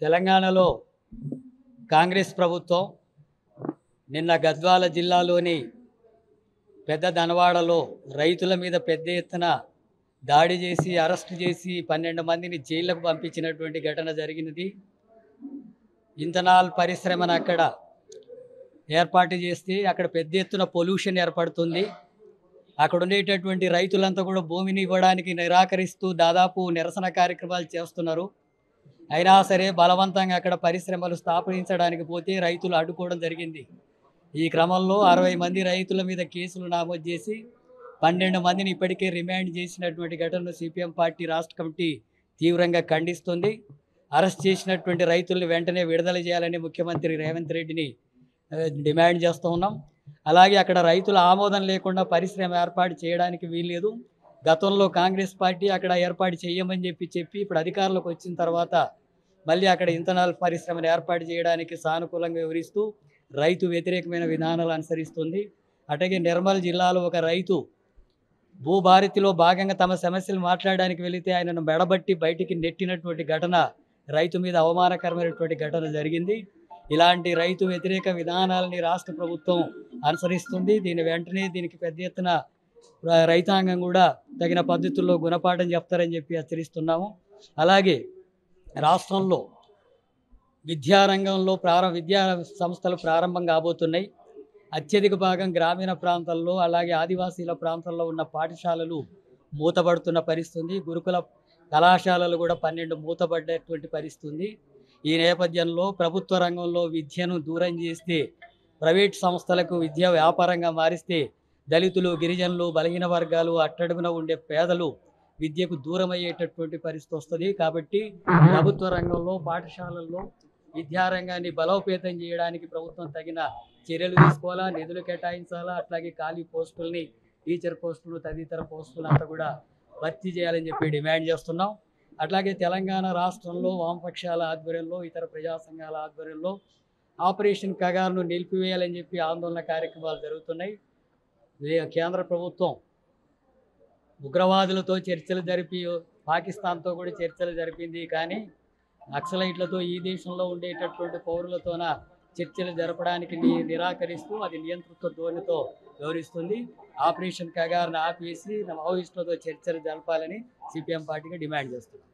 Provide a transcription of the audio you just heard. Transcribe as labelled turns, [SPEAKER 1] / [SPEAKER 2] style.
[SPEAKER 1] తెలంగాణలో కాంగ్రెస్ ప్రభుత్వం నిన్న గద్వాల జిల్లాలోని పెద్ద దనవాడలో రైతుల మీద పెద్ద ఎత్తున దాడి చేసి అరెస్టు చేసి 12 మందిని జైళ్లకు పంపించినటువంటి ఘటన జరిగినది. ఇంధనాల్ పరిశ్రమను అక్కడ ఏర్పాటు చేస్తే అక్కడ పెద్ద ఎత్తున పొల్యూషన్ ఏర్పడుతుంది. అక్కడ ఉండేటటువంటి రైతులంతా కూడా భూమిని ఇవ్వడానికి నిరాకరిస్తూ దాదాపు నిరసన కార్యక్రమాలు చేస్తున్నారు. అయినా సరే బలవంతంగా అక్కడ పరిశ్రమలు స్థాపించడానికి పోతే రైతులు అడ్డుకోవడం జరిగింది. ఈ క్రమంలో 60 మంది రైతుల మీద కేసులు నమోదు చేసి 12 మందిని ఇప్పటికే రిమాండ్ చేసినటువంటి ఘటనను సిపిఎం పార్టీ రాష్ట్ర కమిటీ తీవ్రంగా ఖండిస్తుంది. అరెస్ట్ చేసినటువంటి రైతుల్ని వెంటనే విడుదల చేయాలని ముఖ్యమంత్రి రేవంత్ రెడ్డిని డిమాండ్ చేస్తూ ఉన్నాం. అలాగే అక్కడ రైతుల ఆమోదం లేకుండా పరిశ్రమ ఏర్పాటు చేయడానికి వీల్లేదు. గతంలో కాంగ్రెస్ పార్టీ అక్కడ ఏర్పాటు చేయమని చెప్పి ఇప్పుడు అధికారంలోకి వచ్చిన తర్వాత మళ్ళీ అక్కడ ఇంధనాల పరిశ్రమను ఏర్పాటు చేయడానికి సానుకూలంగా వివరిస్తూ రైతు వ్యతిరేకమైన విధానాలు అనుసరిస్తుంది. అట్లాగే నిర్మల్ జిల్లాలో ఒక రైతు భూభారతిలో భాగంగా తమ సమస్యలు మాట్లాడడానికి వెళితే ఆయనను మెడబట్టి బయటికి నెట్టినటువంటి ఘటన రైతు మీద అవమానకరమైనటువంటి ఘటన జరిగింది. ఇలాంటి రైతు వ్యతిరేక విధానాలని రాష్ట్ర ప్రభుత్వం అనుసరిస్తుంది. దీనికి పెద్ద ఎత్తున రైతాంగం కూడా తగిన పద్ధతుల్లో గుణపాఠం చెప్తారని చెప్పి హెచ్చరిస్తున్నాము. అలాగే రాష్ట్రంలో విద్యారంగంలో విద్యా సంస్థలు ప్రారంభం కాబోతున్నాయి. అత్యధిక భాగం గ్రామీణ ప్రాంతాల్లో అలాగే ఆదివాసీల ప్రాంతాల్లో ఉన్న పాఠశాలలు మూతపడుతున్న పరిస్థితి. గురుకుల కళాశాలలు కూడా 12 మూతపడ్డటువంటి పరిస్థితి. ఈ నేపథ్యంలో ప్రభుత్వ రంగంలో విద్యను దూరం చేస్తే ప్రైవేట్ సంస్థలకు విద్య వ్యాపారంగా మారిస్తే దళితులు, గిరిజనులు, బలహీన వర్గాలు, అట్టడుగున ఉండే పేదలు విద్యకు దూరం అయ్యేటటువంటి పరిస్థితి వస్తుంది. కాబట్టి ప్రభుత్వ రంగంలో పాఠశాలల్లో విద్యారంగాన్ని బలోపేతం చేయడానికి ప్రభుత్వం తగిన చర్యలు తీసుకోవాలా, నిధులు కేటాయించాలా, అట్లాగే ఖాళీ పోస్టుల్ని, టీచర్ పోస్టులు, తదితర పోస్టులు అంతా కూడా భర్తీ చేయాలని చెప్పి డిమాండ్ చేస్తున్నాం. అట్లాగే తెలంగాణ రాష్ట్రంలో వామపక్షాల ఆధ్వర్యంలో, ఇతర ప్రజా సంఘాల ఆధ్వర్యంలో ఆపరేషన్ కగారును నిలిపివేయాలని చెప్పి ఆందోళన కార్యక్రమాలు జరుగుతున్నాయి. కేంద్ర ప్రభుత్వం ఉగ్రవాదులతో చర్చలు జరిపి పాకిస్తాన్తో కూడా చర్చలు జరిపింది. కానీ నక్సలైట్లతో ఈ దేశంలో ఉండేటటువంటి పౌరులతోన చర్చలు జరపడానికి నిరాకరిస్తూ అది నియంతృత్వ ధోరణితో వ్యవహరిస్తుంది. ఆపరేషన్ కగారును ఆపేసి మావోయిస్టులతో చర్చలు జరపాలని సిపిఎం పార్టీగా డిమాండ్ చేస్తుంది.